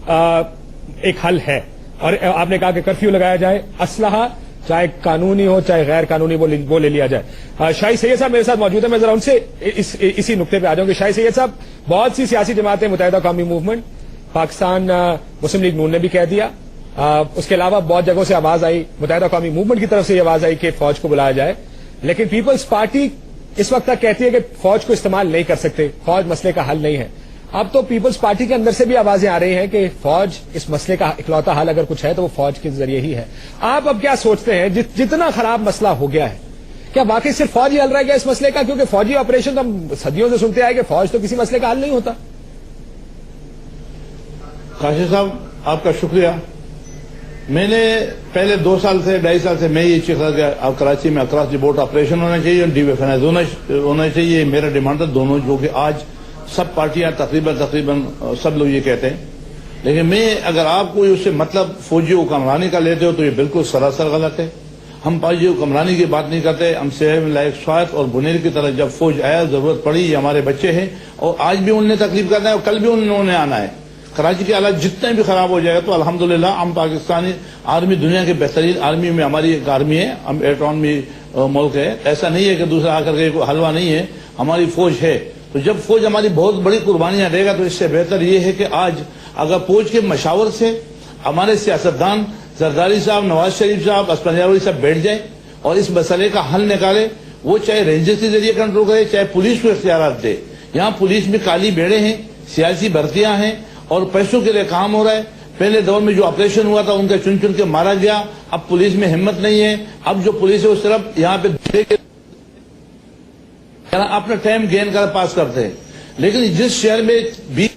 ایک حل ہے. اور آپ نے کہا کہ کرفیو لگایا جائے, اسلحہ چاہے قانونی ہو چاہے غیر قانونی وہ لے لیا جائے. شاہی سید صاحب میرے ساتھ موجود ہیں, میں ذرا ان سے اسی نقطے پہ آ جاؤں کہ شاہی سید صاحب, بہت سی سیاسی جماعتیں, متحدہ قومی موومنٹ, پاکستان مسلم لیگ نون نے بھی کہہ دیا, اس کے علاوہ بہت جگہوں سے آواز آئی, متحدہ قومی موومنٹ کی طرف سے یہ آواز آئی کہ فوج کو بلایا جائے, لیکن پیپلز پارٹی اس وقت تک کہتی ہے کہ فوج کو استعمال نہیں کر سکتے, فوج مسئلے کا حل نہیں ہے. اب تو پیپلز پارٹی کے اندر سے بھی آوازیں آ رہی ہیں کہ فوج اس مسئلے کا اکلوتا حل اگر کچھ ہے تو وہ فوج کے ذریعے ہی ہے. آپ اب کیا سوچتے ہیں, جتنا خراب مسئلہ ہو گیا ہے, کیا واقعی صرف فوج ہی حل رہ گیا اس مسئلے کا؟ کیونکہ فوجی آپریشن تو ہم صدیوں سے سنتے آئے کہ فوج تو کسی مسئلے کا حل نہیں ہوتا. کاشف صاحب آپ کا شکریہ. میں نے پہلے 2 سال سے 2.5 سال سے میں یہ چیز کہ اب کراچی میں اکراس دی بورڈ آپریشن ہونا چاہیے اور ڈی ویپنائز ہونا چاہیے. میرا ڈیمانڈ تھا دونوں, جو کہ آج سب پارٹیاں تقریباً سب لوگ یہ کہتے ہیں. لیکن میں اگر آپ کو اس سے مطلب فوجی حکمرانی کا لیتے ہو تو یہ بالکل سراسر غلط ہے. ہم فوجی حکمرانی کی بات نہیں کرتے. ہم صحت لائق سوات اور بنیر کی طرح جب فوج آیا ضرورت پڑی, یہ ہمارے بچے ہیں اور آج بھی انہوں نے تکلیف کرنا ہے اور کل بھی انہوں نے آنا ہے. کراچی کے حالات جتنے بھی خراب ہو جائے گا تو الحمدللہ ہم پاکستانی آرمی دنیا کے بہترین آرمی میں ہماری ایک آرمی ہے, ہم ایٹرانومی ملک ہے. ایسا نہیں ہے کہ دوسرا آ کر کے کوئی حلوہ نہیں ہے, ہماری فوج ہے. تو جب فوج ہماری بہت بڑی قربانیاں دے گا تو اس سے بہتر یہ ہے کہ آج اگر فوج کے مشاور سے ہمارے سیاستدان زرداری صاحب, نواز شریف صاحب, اسفندیار صاحب بیٹھ جائیں اور اس مسئلے کا حل نکالے. وہ چاہے رینجرز کے ذریعے کنٹرول کرے چاہے پولیس کو اختیارات دے. یہاں پولیس میں کالی بیڑے ہیں, سیاسی بھرتیاں ہیں اور پیسوں کے لیے کام ہو رہا ہے. پہلے دور میں جو آپریشن ہوا تھا ان کا چن چن کے مارا گیا. اب پولیس میں ہمت نہیں ہے. اب جو پولیس ہے اس طرف یہاں پہ اپنا ٹائم گین کر پاس کرتے ہیں. لیکن جس شہر میں 20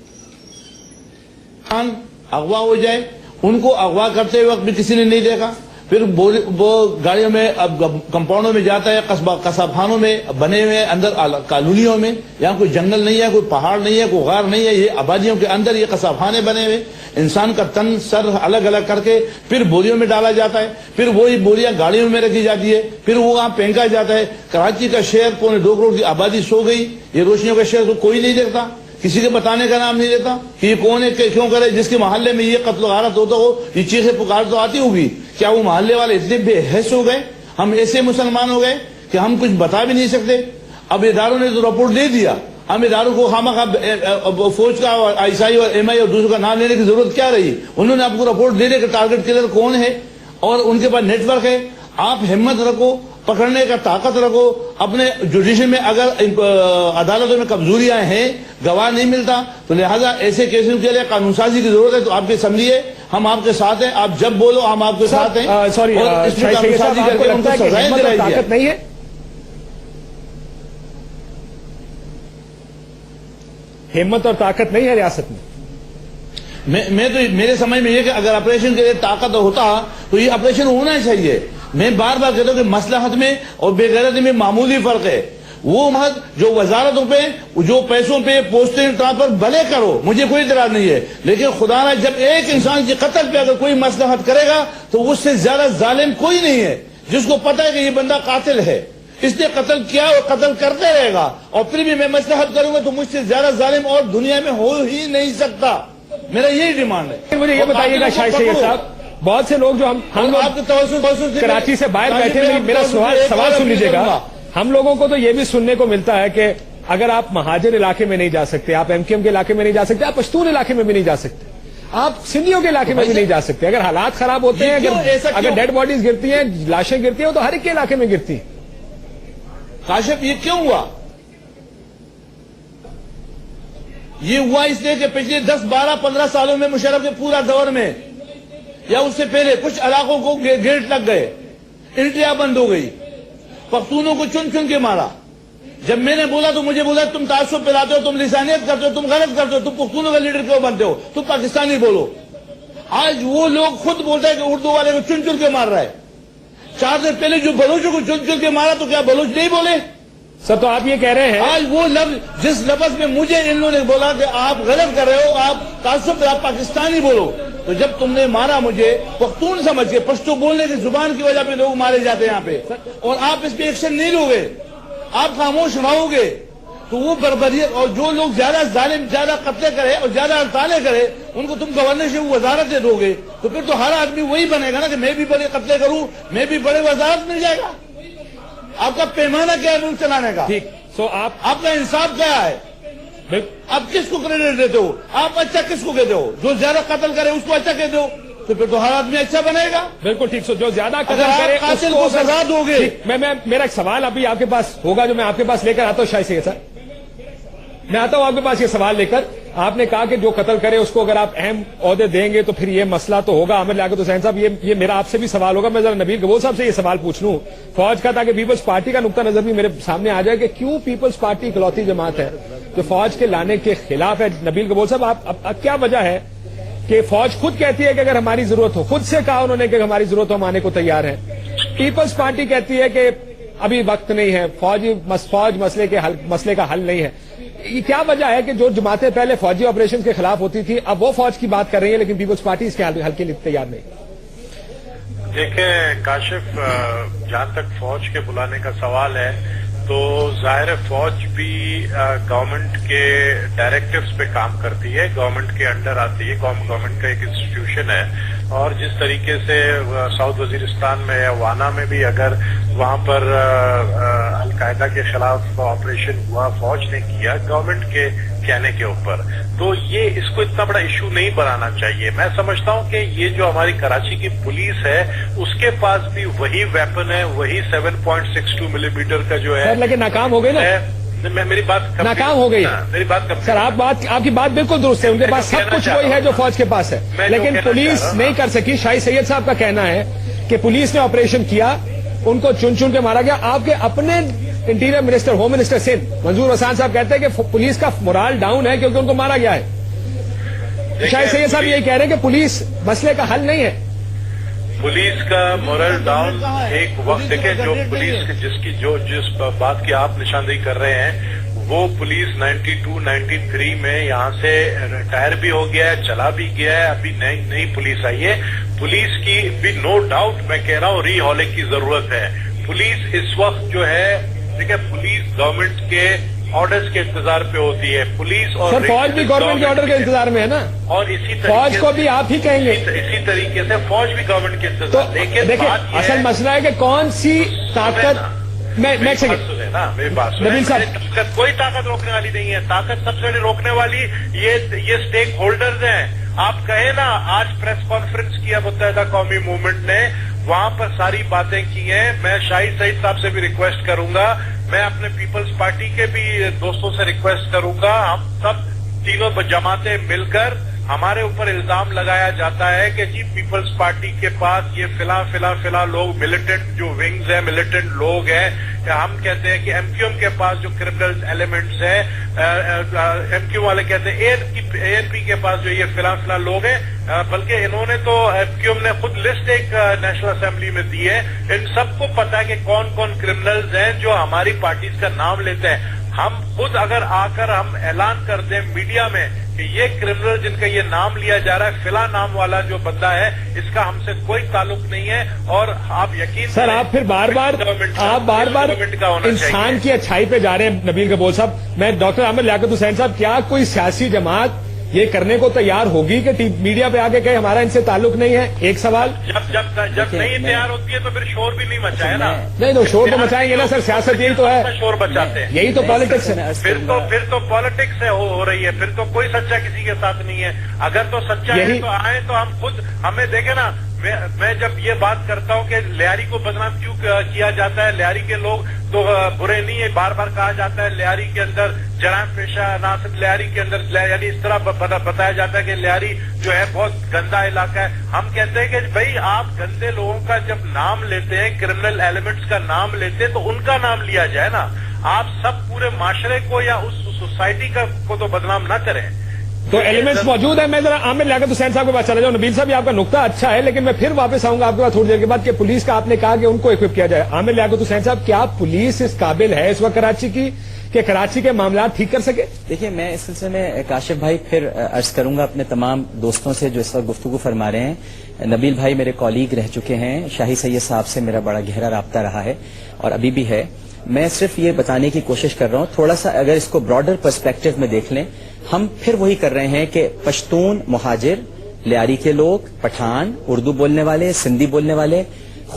اغوا ہو جائے, ان کو اغوا کرتے وقت بھی کسی نے نہیں دیکھا. پھر وہ گاڑیوں میں اب کمپاؤنڈوں میں جاتا ہے, قصب خانوں میں بنے ہوئے اندر کالونیوں میں. یہاں کوئی جنگل نہیں ہے, کوئی پہاڑ نہیں ہے, کوئی غار نہیں ہے. یہ آبادیوں کے اندر یہ قصب خانے بنے ہوئے. انسان کا تن سر الگ الگ کر کے پھر بوریوں میں ڈالا جاتا ہے. پھر وہی بوریاں گاڑیوں میں رکھی جاتی ہے. پھر وہ وہاں پھینکا جاتا ہے. کراچی کا شہر 2.25 کروڑ کی آبادی سو گئی. یہ روشنیوں کا شہر تو کوئی نہیں دیکھتا, کسی کے بتانے کا نام نہیں لیتا کہ یہ کون ہے, کیوں کرے. جس کے محلے میں یہ قتل و غارت ہوتا ہو, یہ چیخیں پکار تو آتی ہوگی. کیا وہ محلے والے اتنے بے حیث ہو گئے, ہم ایسے مسلمان ہو گئے کہ ہم کچھ بتا بھی نہیں سکتے؟ اب اداروں نے تو رپورٹ دے دیا, ہم اداروں کو خامخواہ فوج کا اور آئی اور ایم آئی اور دوسروں کا نام لینے کی ضرورت کیا رہی؟ انہوں نے آپ کو رپورٹ دے دیا کہ ٹارگٹ کلر کون ہے اور ان کے پاس نیٹ ورک ہے. آپ ہمت رکھو, پکڑنے کا طاقت رکھو. اپنے جوڈیشن میں اگر عدالتوں میں کمزوریاں ہیں, گواہ نہیں ملتا, تو لہذا ایسے کیسوں کے لیے قانون سازی کی ضرورت ہے. تو آپ کی اسمبلی ہے, ہم آپ کے ساتھ ہیں, آپ جب بولو ہم آپ کے ساتھ ہیں. سوری, طاقت نہیں ہے, ہمت اور طاقت نہیں ہے ریاست میں. میں تو میرے سمجھ میں یہ کہ اگر آپریشن کے لیے طاقت ہوتا تو یہ آپریشن ہونا چاہیے. میں بار بار کہتا ہوں کہ مصلحت میں اور بے غیرتی میں معمولی فرق ہے. وہ محض جو وزارتوں پہ جو پیسوں پہ پوسٹنگ ٹرانسفر بھلے کرو, مجھے کوئی اعتراض نہیں ہے, لیکن خدا نہ جب ایک انسان کے قتل پہ اگر کوئی مصلحت کرے گا تو اس سے زیادہ ظالم کوئی نہیں ہے. جس کو پتا ہے کہ یہ بندہ قاتل ہے, اس نے قتل کیا اور قتل کرتے رہے گا, اور پھر بھی میں مصلحت کروں گا تو مجھ سے زیادہ ظالم اور دنیا میں ہو ہی نہیں سکتا. میرا یہی ڈیمانڈ ہے. مجھے یہ بتائیے گا شاہد سید صاحب, بہت سے لوگ جو ہم آپ کے توسط کراچی سے باہر بیٹھے, میرا سوال سن لیجیے گا. ہم لوگوں کو تو یہ بھی سننے کو ملتا ہے کہ اگر آپ مہاجر علاقے میں نہیں جا سکتے, آپ ایم کیو ایم کے علاقے میں نہیں جا سکتے, آپ پشتون علاقے میں بھی نہیں جا سکتے, آپ سندھیوں کے علاقے میں بھی نہیں جا سکتے. اگر حالات خراب ہوتے ہیں, اگر ڈیڈ باڈیز گرتی ہیں, لاشیں گرتی ہیں, تو ہر ایک کے علاقے میں گرتی ہیں. کاشف یہ کیوں ہوا؟ یہ ہوا اس لیے کہ پچھلے 10, 12, 15 سالوں میں مشرف کے پورا دور میں یا اس سے پہلے کچھ علاقوں کو گیٹ لگ گئے, انٹریاں بند ہو گئی, پختونوں کو چن چن کے مارا. جب میں نے بولا تو مجھے بولا تم تعصب پھیلاتے ہو, تم لسانیت کرتے ہو, تم غلط کرتے ہو, تم پختونوں کا لیڈر کیوں بنتے ہو, تم پاکستانی بولو. آج وہ لوگ خود بولتے ہیں کہ اردو والے کو چن چن کے مار رہا ہے. 4 دن پہلے جو بلوچوں کو چن چن کے مارا تو کیا بلوچ نہیں بولے؟ سر تو آپ یہ کہہ رہے ہیں آج وہ لفظ جس لفظ میں مجھے ان لوگوں نے بولا کہ آپ غلط کر رہے ہو, آپ تعصب, آپ پاکستانی بولو, تو جب تم نے مارا مجھے پختون سمجھ کے, پشتو بولنے کی زبان کی وجہ پہ لوگ مارے جاتے ہیں یہاں پہ, اور آپ اس پہ ایکشن نہیں لو گے, آپ خاموش رہو گے, تو وہ بربریت، اور جو لوگ زیادہ ظالم، زیادہ قتلے کرے اور زیادہ ہڑتالیں کرے ان کو تم گورنرشپ وزارت دے دو گے تو پھر تو ہر آدمی وہی بنے گا نا کہ میں بھی بڑے قتلے کروں، میں بھی بڑے وزارت مل جائے گا. آپ کا پیمانہ کیا ہے ملک چلانے کا؟ ٹھیک. سو آپ کا انصاف کیا ہے؟ آپ کس کو کریڈٹ دیتے ہو؟ آپ اچھا کس کو کہتے ہو؟ جو زیادہ قتل کرے اس کو اچھا کہتے ہو تو پھر تو ہر آدمی اچھا بنے گا. بالکل ٹھیک. سو جو زیادہ قتل اگر کرے آپ قاتل کو سزا دو گے. میرا ایک سوال ابھی آپ کے پاس ہوگا جو میں آپ کے پاس لے کر آتا ہوں. شاہد سید صاحب میں آتا ہوں آپ کے پاس یہ سوال لے کر. آپ نے کہا کہ جو قتل کرے اس کو اگر آپ اہم عہدے دیں گے تو پھر یہ مسئلہ تو ہوگا. عامر لیاقت حسین صاحب یہ میرا آپ سے بھی سوال ہوگا. میں ذرا نبیل گبول صاحب سے یہ سوال پوچھ لوں فوج کا تاکہ پیپلز پارٹی کا نقطہ نظر بھی میرے سامنے آ جائے کہ کیوں پیپلز پارٹی اکلوتی جماعت ہے جو فوج کے لانے کے خلاف ہے. نبیل گبول صاحب آپ کیا وجہ ہے کہ فوج خود کہتی ہے کہ اگر ہماری ضرورت ہو، خود سے کہا انہوں نے کہ ہماری ضرورت ہو ہم آنے کو تیار ہیں، پیپلز پارٹی کہتی ہے کہ ابھی وقت نہیں ہے، فوج مسئلے کا حل نہیں ہے. یہ کیا وجہ ہے کہ جو جماعتیں پہلے فوجی آپریشن کے خلاف ہوتی تھی اب وہ فوج کی بات کر رہی ہے لیکن پیپلز پارٹی اس کے حل کے لیے تیار نہیں؟ دیکھیں کاشف، جہاں تک فوج کے بلانے کا سوال ہے تو ظاہر فوج بھی گورنمنٹ کے ڈائریکٹیوز پہ کام کرتی ہے، گورنمنٹ کے انڈر آتی ہے، گورنمنٹ کا ایک انسٹیٹیوشن ہے. اور جس طریقے سے ساؤتھ وزیرستان میں یا وانا میں بھی اگر وہاں پر القاعدہ کے خلاف آپریشن ہوا، فوج نے کیا گورنمنٹ کے کہنے کے اوپر، تو یہ اس کو اتنا بڑا ایشو نہیں بنانا چاہیے. میں سمجھتا ہوں کہ یہ جو ہماری کراچی کی پولیس ہے اس کے پاس بھی وہی ویپن ہے، وہی 7.62 ملی میٹر کا جو ہے. لیکن ناکام ہو گئی نا. میری بات ناکام ہو گئی. میری بات سر آپ کی بات بالکل درست ہے، ان کے پاس سب کچھ وہی ہے جو فوج کے پاس ہے لیکن پولیس نہیں کر سکی. شاہد سید صاحب کا کہنا ہے کہ پولیس نے آپریشن کیا، ان کو چن چن کے مارا گیا. آپ کے اپنے interior minister, home minister Sindh Manzoor Hassan sahib کہتے ہیں کہ پولیس کا مورال ڈاؤن ہے کیونکہ ان کو مارا گیا ہے. شاہد سید صاحب یہی کہہ رہے ہیں کہ پولیس مسئلے کا حل نہیں ہے. پولیس کا مورل ڈاؤن ایک وقت دیکھیں جو پولیس جس بات کی آپ نشاندہی کر رہے ہیں وہ پولیس 92-93 میں یہاں سے ریٹائر بھی ہو گیا ہے، چلا بھی گیا ہے، ابھی نئی پولیس آئی ہے. پولیس کی بھی نو ڈاؤٹ میں کہہ رہا ہوں ری ہالنگ کی ضرورت ہے. پولیس اس وقت جو ہے دیکھیں پولیس گورنمنٹ کے آرڈرز کے انتظار پہ ہوتی ہے. پولیس اور فوج بھی گورنمنٹ کے آرڈر کے انتظار میں ہے نا، اور اسی فوج کو بھی آپ ہی کہیں گے. اسی طریقے سے فوج بھی گورنمنٹ کے انتظار. لیکن دیکھیں اصل مسئلہ ہے کہ کون سی طاقت میری بات نبیل صاحب کوئی طاقت روکنے والی نہیں ہے. طاقت سب سے روکنے والی یہ اسٹیک ہولڈرز ہیں. آپ کہیں نا آج پریس کانفرنس کیا متحدہ قومی موومنٹ نے، وہاں پر ساری باتیں کی ہیں. میں شاہد سعید صاحب سے بھی ریکویسٹ کروں گا، میں اپنے پیپلز پارٹی کے بھی دوستوں سے ریکویسٹ کروں گا، ہم سب تینوں جماعتیں مل کر ہمارے اوپر الزام لگایا جاتا ہے کہ جی پیپلز پارٹی کے پاس یہ فلاں لوگ ملیٹنٹ جو ونگز ہیں، ملیٹنٹ لوگ ہیں. ہم کہتے ہیں کہ ایم کیو ایم کے پاس جو کرمنل ایلیمنٹس ہیں، ایم کیو والے کہتے ہیں اے این پی کے پاس جو یہ فلاں لوگ ہیں. بلکہ انہوں نے تو ایم کیو ایم نے خود لسٹ ایک نیشنل اسمبلی میں دی ہے. ان سب کو پتا ہے کہ کون کون کرمنلز ہیں جو ہماری پارٹیز کا نام لیتے ہیں. ہم خود اگر آ کر ہم اعلان کر دیں میڈیا میں کہ یہ کرمنل جن کا یہ نام لیا جا رہا ہے فلاں نام والا جو بندہ ہے، اس کا ہم سے کوئی تعلق نہیں ہے. اور آپ یقین سر آپ پھر بار بار انسان کی اچھائی پہ جا رہے ہیں. نبیل گبول صاحب، میں ڈاکٹر عامر لیاقت حسین صاحب، کیا کوئی سیاسی جماعت یہ کرنے کو تیار ہوگی کہ میڈیا پہ آ کے کہے ہمارا ان سے تعلق نہیں ہے؟ ایک سوال. جب نہیں تیار ہوتی ہے تو پھر شور بھی نہیں مچائے نا. نہیں تو شور تو مچائیں گے نا سر، سیاست یہی تو ہے، شور بچاتے ہیں، یہی تو پالیٹکس ہے. پھر تو پالیٹکس ہو رہی ہے، پھر تو کوئی سچا کسی کے ساتھ نہیں ہے. اگر تو سچا ہے تو آئے تو ہم خود ہمیں دیکھیں نا. میں جب یہ بات کرتا ہوں کہ لیاری کو بدنام کیوں کیا جاتا ہے، لیاری کے لوگ تو برے نہیں ہے، بار بار کہا جاتا ہے لیاری کے اندر جرائم پیشہ ناصر، لیاری کے اندر یعنی اس طرح بتایا جاتا ہے کہ لیاری جو ہے بہت گندا علاقہ ہے. ہم کہتے ہیں کہ بھائی آپ گندے لوگوں کا جب نام لیتے ہیں، کرمنل ایلیمنٹس کا نام لیتے ہیں تو ان کا نام لیا جائے نا. آپ سب پورے معاشرے کو یا اس سوسائٹی کو تو بدنام نہ کریں. تو ایلیمنٹس موجود ہیں. میں ذرا عامر لیاقت حسین صاحب کے پاس چلا جاؤں. نبیل صاحب آپ کا نقطہ اچھا ہے لیکن میں پھر واپس آؤں گا آپ کے پاس تھوڑی دیر کے بعد کہ پولیس کا آپ نے کہا کہ ان کو اکوپ کیا جائے. عامر لیاقت حسین صاحب، کیا پولیس اس قابل ہے اس وقت کراچی کی کہ کراچی کے معاملات ٹھیک کر سکے؟ دیکھیے میں اس سلسلے میں کاشف بھائی پھر عرض کروں گا اپنے تمام دوستوں سے جو اس وقت گفتگو فرما رہے ہیں. نبیل بھائی میرے کولیگ رہ چکے ہیں، شاہد سید صاحب سے میرا بڑا گہرا رابطہ رہا ہے اور ابھی بھی ہے. میں صرف یہ بتانے کی کوشش کر رہا ہوں، تھوڑا سا اگر اس کو براڈر پرسپیکٹو میں دیکھ لیں، ہم پھر وہی کر رہے ہیں کہ پشتون مہاجر، لیاری کے لوگ، پٹھان، اردو بولنے والے، سندھی بولنے والے،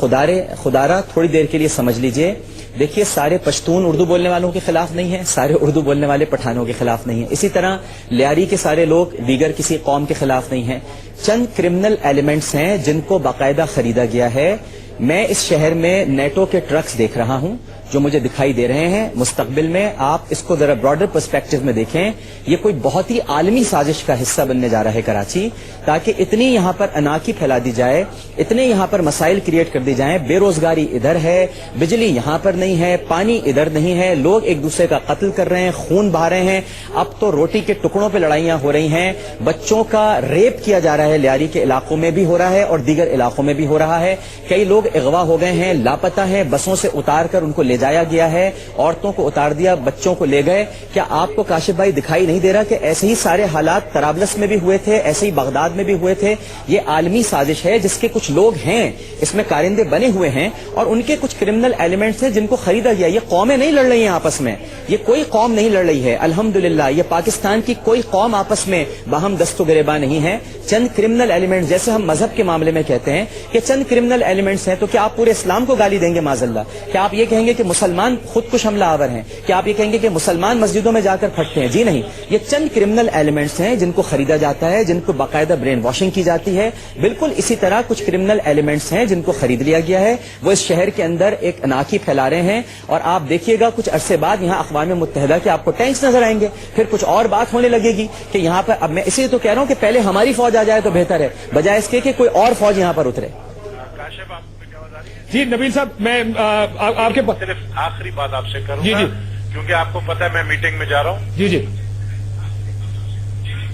خدارہ تھوڑی دیر کے لیے سمجھ لیجئے، دیکھیے سارے پشتون اردو بولنے والوں کے خلاف نہیں ہیں، سارے اردو بولنے والے پٹھانوں کے خلاف نہیں ہیں، اسی طرح لیاری کے سارے لوگ دیگر کسی قوم کے خلاف نہیں ہیں۔ چند کرمنل ایلیمنٹس ہیں جن کو باقاعدہ خریدا گیا ہے۔ میں اس شہر میں نیٹو کے ٹرکس دیکھ رہا ہوں جو مجھے دکھائی دے رہے ہیں۔ مستقبل میں آپ اس کو ذرا براڈر پرسپیکٹو میں دیکھیں، یہ کوئی بہت ہی عالمی سازش کا حصہ بننے جا رہا ہے کراچی، تاکہ اتنی یہاں پر اناکی پھیلا دی جائے، اتنے یہاں پر مسائل کریٹ کر دی جائیں، بے روزگاری ادھر ہے، بجلی یہاں پر نہیں ہے، پانی ادھر نہیں ہے، لوگ ایک دوسرے کا قتل کر رہے ہیں، خون بہا رہے ہیں، اب تو روٹی کے ٹکڑوں پہ لڑائیاں ہو رہی ہیں، بچوں کا ریپ کیا جا رہا ہے، لیاری کے علاقوں میں بھی ہو رہا ہے اور دیگر علاقوں میں بھی ہو رہا ہے، کئی لوگ اغوا ہو گئے ہیں، لاپتہ ہیں، بسوں سے اتار کر ان کو لے جایا گیا ہے، عورتوں کو اتار دیا، بچوں کو لے گئے۔ کیا آپ کو کاشف بھائی دکھائی نہیں دے رہا کہ ایسے ہی سارے حالات طرابلس میں بھی ہوئے تھے، ایسے ہی بغداد میں بھی ہوئے تھے؟ یہ عالمی سازش ہے جس کے کچھ لوگ ہیں اس میں کارندے بنے ہوئے ہیں اور ان کے کچھ کرمنل ایلیمنٹس ہیں جن کو خریدا گیا۔ یہ قومیں نہیں لڑ رہی ہیں آپس میں، یہ کوئی قوم نہیں لڑ رہی ہے، الحمدللہ یہ پاکستان کی کوئی قوم آپس میں باہم دست و گریباں نہیں ہے۔ چند کرمنل ایلیمنٹس، جیسے ہم مذہب کے معاملے میں کہتے ہیں کہ چند کرمنل ایلیمنٹس ہیں، تو کیا آپ پورے اسلام کو گالی دیں گے معاذ اللہ؟ کیا آپ یہ کہیں گے کہ مسلمان خود کش حملہ آور ہیں؟ کیا آپ یہ کہیں گے کہ مسلمان مسجدوں میں جا کر پھٹتے ہیں؟ جی نہیں، یہ چند کرمنل ایلیمنٹس ہیں جن کو خریدا جاتا ہے، جن کو باقاعدہ برین واشنگ کی جاتی ہے۔ بالکل اسی طرح کچھ کرمنل ایلیمنٹس ہیں جن کو خرید لیا گیا ہے، وہ اس شہر کے اندر ایک اناکی پھیلا رہے ہیں، اور آپ دیکھیے گا کچھ عرصے بعد یہاں اقوام متحدہ کے آپ کو ٹینکس نظر آئیں گے، پھر کچھ اور بات ہونے لگے گی کہ یہاں پر، اب میں اس لیے تو کہہ رہا ہوں کہ پہلے ہماری فوج آ جائے تو بہتر ہے، بجائے اس کے کہ کوئی اور فوج یہاں پر اترے۔ کاشف آپ کو کیا بتا رہی ہے؟ جی نبیل صاحب، میں آپ کے صرف آخری بات آپ سے کروں جی گا جی کیونکہ آپ کو پتا ہے میں میٹنگ میں جا رہا ہوں۔ جی جی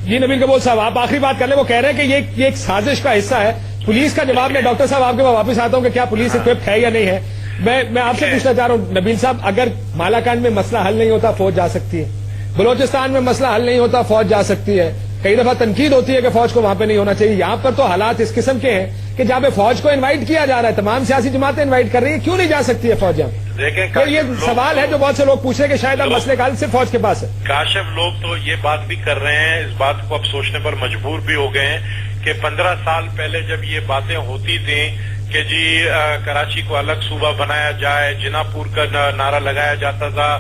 جی نبیل کبول صاحب، آپ آخری بات کر لیں۔ وہ کہہ رہے ہیں کہ یہ ایک سازش کا حصہ ہے۔ پولیس کا جواب میں ڈاکٹر صاحب آپ کے پاس واپس آتا ہوں کہ کیا پولیس اکوپڈ ہے یا نہیں ہے۔ میں آپ سے پوچھنا چاہ رہا ہوں نبیل صاحب، اگر مالاکنڈ میں مسئلہ حل نہیں ہوتا فوج جا سکتی ہے، بلوچستان میں مسئلہ حل نہیں ہوتا فوج جا سکتی ہے، کئی دفعہ تنقید ہوتی ہے کہ فوج کو وہاں پہ نہیں ہونا چاہیے، یہاں پر تو حالات اس قسم کے ہیں کہ جہاں پہ فوج کو انوائٹ کیا جا رہا ہے، تمام سیاسی جماعتیں انوائٹ کر رہی ہیں، کیوں نہیں جا سکتی ہے فوج جہاں؟ دیکھیں تو یہ سوال ہے جو بہت سے لوگ پوچھ رہے ہیں کہ شاید اب مسئلے کا حل صرف فوج کے پاس ہے۔ کاشف لوگ تو یہ بات بھی کر رہے ہیں، اس بات کو اب سوچنے پر مجبور بھی ہو گئے ہیں کہ 15 سال پہلے جب یہ باتیں ہوتی تھیں کہ جی کراچی کو الگ صوبہ بنایا جائے، جنا پور کا نعرہ لگایا جاتا تھا،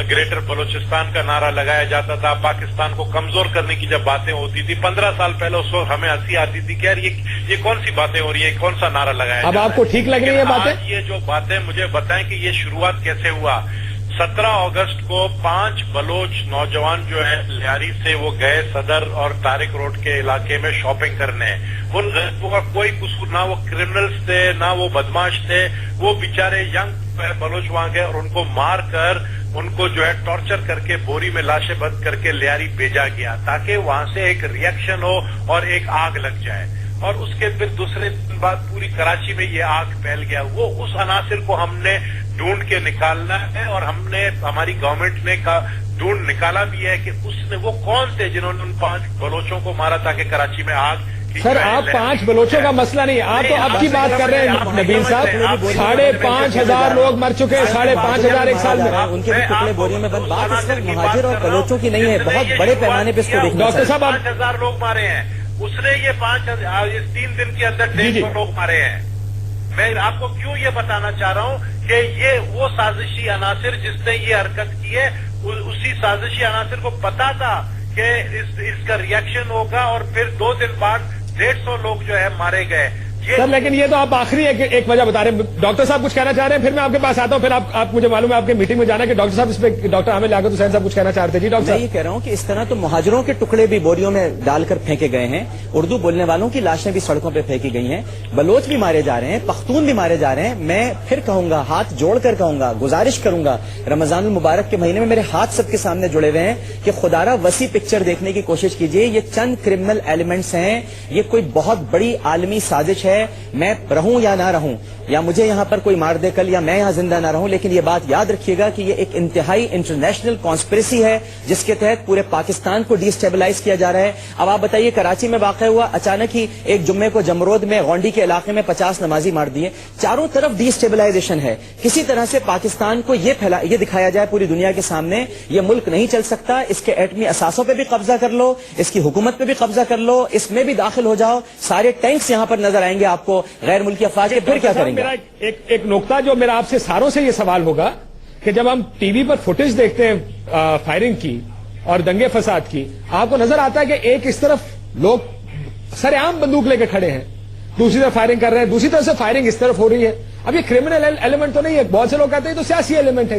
گریٹر بلوچستان کا نعرہ لگایا جاتا تھا، پاکستان کو کمزور کرنے کی جب باتیں ہوتی تھی 15 سال پہلے، اس وقت ہمیں ہنسی آتی تھی کہ یار یہ کون سی باتیں ہو رہی ہیں، کون سا نعرہ لگایا اب آپ کو ٹھیک لگ رہی ہیں باتیں؟ یہ جو باتیں مجھے بتائیں کہ یہ شروعات کیسے ہوا۔ 17 اگست کو 5 بلوچ نوجوان جو ہے لیاری سے وہ گئے صدر اور طارق روڈ کے علاقے میں شاپنگ کرنے، ان غریبوں کا کوئی قصور، نہ وہ کرمنلز تھے نہ وہ بدماش تھے، وہ بیچارے ینگ بلوچ وہاں گئے اور ان کو مار کر، ان کو جو ہے ٹارچر کر کے بوری میں لاشیں بند کر کے لیاری بھیجا گیا تاکہ وہاں سے ایک ریئیکشن ہو اور ایک آگ لگ جائے، اور اس کے پھر دوسرے دن بعد پوری کراچی میں یہ آگ پھیل گیا۔ وہ اس عناصر کو ہم نے ڈھونڈ کے نکالنا ہے اور ہم نے، ہماری گورنمنٹ نے ڈھونڈ نکالا بھی ہے کہ اس نے وہ کون تھے جنہوں نے ان 5 بلوچوں کو مارا تاکہ کراچی میں آگ۔ سر آپ 5 بلوچوں کا مسئلہ نہیں، آپ تو اب کی بات کر رہے ہیں نبیل صاحب، 5,500 لوگ مر چکے ہیں، 5,500 ایک سال میں، ان کے بھی ٹکڑے بوریوں میں بند۔ بات اس وقت مہاجر اور بلوچوں کی نہیں ہے، بہت بڑے پیمانے پہ اس کو دیکھنا ڈاکٹر صاحب 5,000 لوگ مارے ہیں، اس نے یہ 5,000 اس 3 دن کے اندر 150 لوگ مارے ہیں۔ میں آپ کو کیوں یہ بتانا چاہ رہا ہوں کہ یہ وہ سازشی عناصر جس نے یہ حرکت کی ہے، اسی سازشی عناصر کو پتا تھا کہ اس کا ریئیکشن ہوگا اور پھر 2 دن بعد 150 لوگ جو ہے مارے گئے۔ سر لیکن یہ تو آپ آخری ایک وجہ بتا رہے ہیں، ڈاکٹر صاحب کچھ کہنا چاہ رہے ہیں، پھر میں آپ کے پاس آتا ہوں، پھر آپ مجھے معلوم ہے آپ کے میٹنگ میں جانا ہے کہ ڈاکٹر صاحب اس پہ ڈاکٹر عامر لیاقت حسین صاحب کچھ کہنا چاہ رہے تھے۔ جی ڈاکٹر میں یہ کہہ رہا ہوں کہ اس طرح تو مہاجروں کے ٹکڑے بھی بوریوں میں ڈال کر پھینکے گئے ہیں، اردو بولنے والوں کی لاشیں بھی سڑکوں پہ پھینکی گئی ہیں، بلوچ بھی مارے جا رہے ہیں، پختون بھی مارے جا رہے ہیں۔ میں پھر کہوں گا، ہاتھ جوڑ کر کہوں گا، گزارش کروں گا، رمضان المبارک کے مہینے میں میرے ہاتھ سب کے سامنے جڑے ہوئے ہیں کہ خدارہ وسیع پکچر دیکھنے کی کوشش کیجیے۔ یہ چند کرمنل ایلیمنٹس ہیں، یہ کوئی بہت بڑی عالمی سازش ہے۔ میں رہوں یا نہ رہوں، یا مجھے یہاں پر کوئی مار دے کل، یا میں یہاں زندہ نہ رہوں، لیکن یہ بات یاد رکھیے گا کہ یہ ایک انتہائی انٹرنیشنل کانسپریسی ہے جس کے تحت پورے پاکستان کو ڈی اسٹیبلائز کیا جا رہا ہے۔ اب آپ بتائیے کراچی میں واقع واقع ہوا, اچانک ہی ایک جمعے کو جمرود میں گونڈی کے علاقے میں 50 نمازی مار دیے. چاروں طرف ڈی اسٹیبلائزیشن ہے. کسی طرح سے پاکستان کو یہ دکھایا جائے پوری دنیا کے سامنے یہ ملک نہیں چل سکتا, اس کے ایٹمی اثاثوں پہ بھی قبضہ کر لو, اس کی حکومت پہ بھی قبضہ کر لو, اس میں بھی داخل ہو جاؤ, سارے ٹینکس یہاں پر نظر آئیں گے آپ کو غیر ملکی افواج کے, پھر کیا کریں گے؟ میرا ایک نقطہ جو میرا آپ سے ساروں سے یہ سوال ہوگا کہ جب ہم ٹی وی پر فوٹیج دیکھتے ہیں فائرنگ کی اور دنگے فساد کی, آپ کو نظر آتا ہے کہ ایک اس طرف لوگ سر عام بندوق لے کے کھڑے ہیں, دوسری طرف فائرنگ کر رہے ہیں, دوسری طرف سے فائرنگ اس طرف ہو رہی ہے. اب یہ کرمنل ایلیمنٹ تو نہیں ہے, بہت سے لوگ کہتے ہیں تو سیاسی ایلیمنٹ ہے.